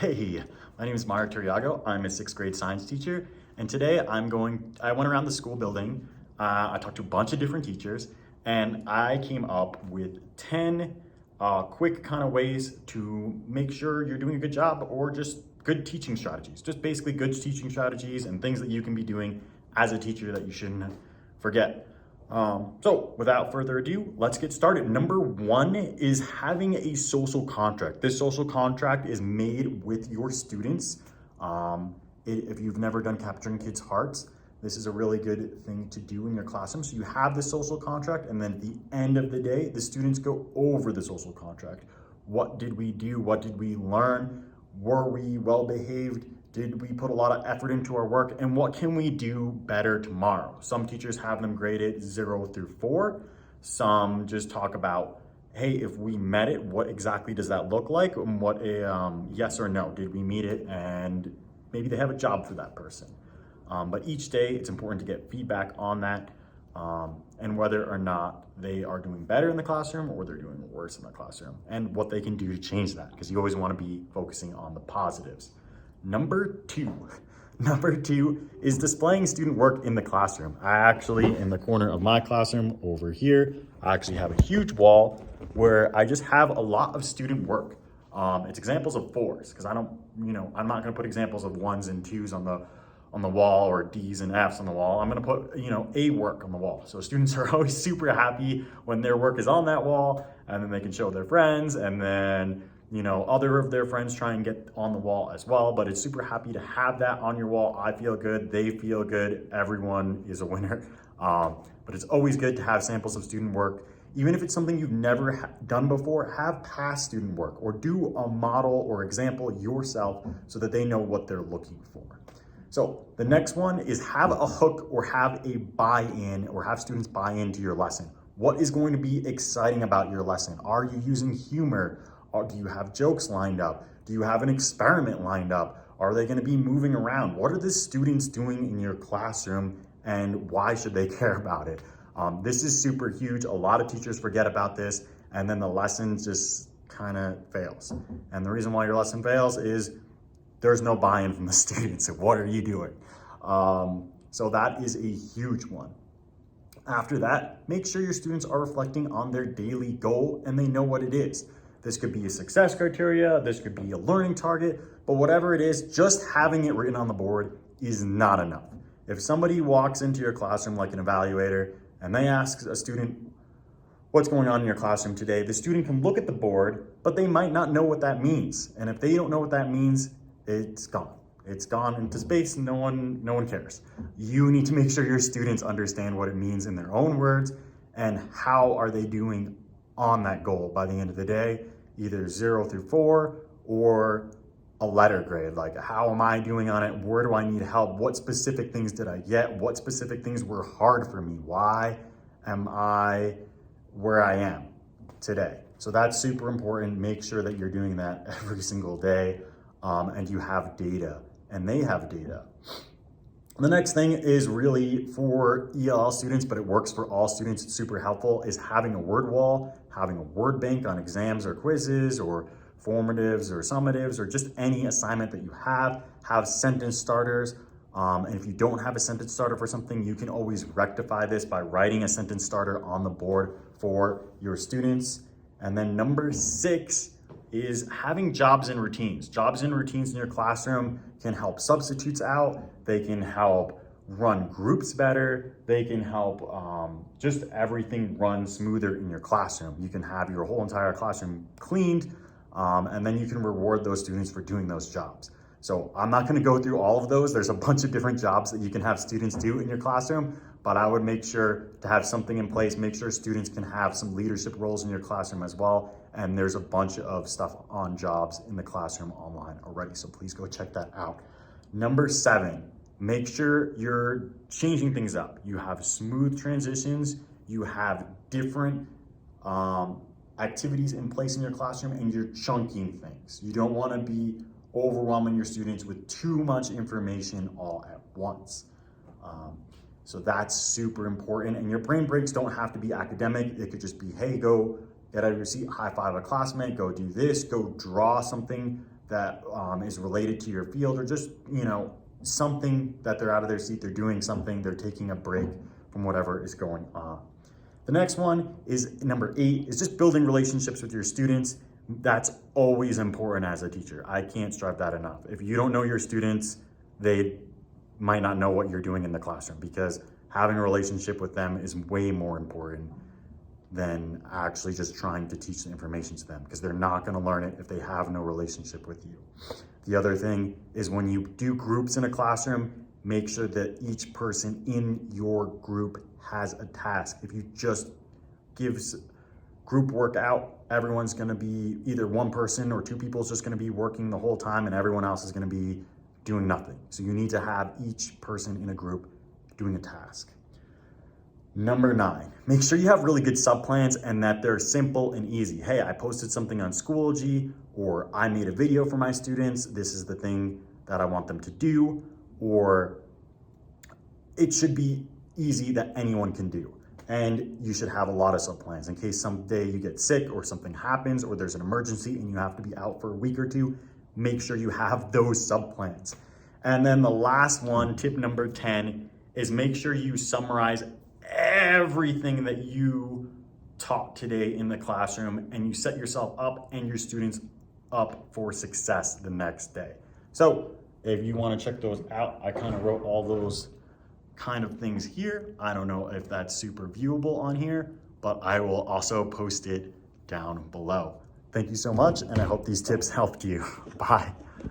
Hey, my name is Mario Turiago. I'm a sixth grade science teacher, and today I went around the school building. I talked to a bunch of different teachers, and I came up with 10 quick kind of ways to make sure you're doing a good job or just good teaching strategies. Just basically good teaching strategies and things that you can be doing as a teacher that you shouldn't forget. So without further ado, let's get started. Number one is having a social contract. This social contract is made with your students. If you've never done Capturing Kids' Hearts, this is a really good thing to do in your classroom. So you have the social contract, and then at the end of the day, the students go over the social contract. What did we do? What did we learn? Were we well behaved? Did we put a lot of effort into our work? And what can we do better tomorrow? Some teachers have them graded 0 through 4. Some just talk about, hey, if we met it, what exactly does that look like? And what a yes or no, did we meet it? And maybe they have a job for that person. But each day it's important to get feedback on that and whether or not they are doing better in the classroom or they're doing worse in the classroom and what they can do to change that, because you always want to be focusing on the positives. Number two is displaying student work in the classroom. I actually, in the corner of my classroom over here, I actually have a huge wall where I just have a lot of student work. It's examples of 4s, because I'm not gonna put examples of 1s and 2s on the wall or D's and F's on the wall. I'm gonna put, A work on the wall. So students are always super happy when their work is on that wall, and then they can show their friends, and then other of their friends try and get on the wall as well. But it's super happy to have that on your wall. I feel good, they feel good, everyone is a winner. But it's always good to have samples of student work. Even if it's something you've never done before, have past student work or do a model or example yourself so that they know what they're looking for. So the next one is have a hook or have a buy-in or have students buy into your lesson. What is going to be exciting about your lesson? Are you using humor? Or do you have jokes lined up? Do you have an experiment lined up? Are they going to be moving around? What are the students doing in your classroom and why should they care about it? This is super huge. A lot of teachers forget about this and then the lesson just kind of fails. And the reason why your lesson fails is there's no buy-in from the students. So what are you doing? So that is a huge one. After that, make sure your students are reflecting on their daily goal and they know what it is. This could be a success criteria, this could be a learning target, but whatever it is, just having it written on the board is not enough. If somebody walks into your classroom like an evaluator and they ask a student, what's going on in your classroom today, the student can look at the board, but they might not know what that means. And if they don't know what that means, it's gone. It's gone into space, no one cares. You need to make sure your students understand what it means in their own words and how are they doing on that goal by the end of the day, either 0 through 4 or a letter grade. Like, how am I doing on it? Where do I need help? What specific things did I get? What specific things were hard for me? Why am I where I am today? So that's super important. Make sure that you're doing that every single day and you have data and they have data. The next thing is really for ELL students, but it works for all students. It's super helpful, is having a word wall, having a word bank on exams or quizzes or formatives or summatives or just any assignment that you have sentence starters. And if you don't have a sentence starter for something, you can always rectify this by writing a sentence starter on the board for your students. And then number 6 is having jobs and routines. Jobs and routines in your classroom can help substitutes out. They can help run groups better. They can help just everything run smoother in your classroom. You can have your whole entire classroom cleaned and then you can reward those students for doing those jobs. So I'm not gonna go through all of those. There's a bunch of different jobs that you can have students do in your classroom, but I would make sure to have something in place, make sure students can have some leadership roles in your classroom as well. And there's a bunch of stuff on jobs in the classroom online already, so please go check that out. Number 7, make sure you're changing things up. You have smooth transitions, you have different activities in place in your classroom, and you're chunking things. You don't wanna be overwhelming your students with too much information all at once. So that's super important. And your brain breaks don't have to be academic. It could just be, hey, go get out of your seat, high five a classmate, go do this, go draw something that is related to your field, or just, something that they're out of their seat, they're doing something, they're taking a break from whatever is going on. The next one is number 8, is just building relationships with your students. That's always important as a teacher. I can't stress that enough. If you don't know your students, they might not know what you're doing in the classroom, because having a relationship with them is way more important than actually just trying to teach the information to them, because they're not going to learn it if they have no relationship with you. The other thing is, when you do groups in a classroom, make sure that each person in your group has a task. If you just give group work out, everyone's going to be, either one person or 2 people is just going to be working the whole time, and everyone else is going to be doing nothing. So you need to have each person in a group doing a task. Number 9, make sure you have really good sub-plans and that they're simple and easy. Hey, I posted something on Schoology, or I made a video for my students. This is the thing that I want them to do. Or it should be easy that anyone can do. And you should have a lot of sub-plans in case someday you get sick or something happens or there's an emergency and you have to be out for a week or 2. Make sure you have those sub-plans. And then the last one, tip number 10, is make sure you summarize everything that you taught today in the classroom, and you set yourself up and your students up for success the next day. So if you want to check those out, I kind of wrote all those kind of things here. I don't know if that's super viewable on here, but I will also post it down below. Thank you so much, and I hope these tips helped you. Bye.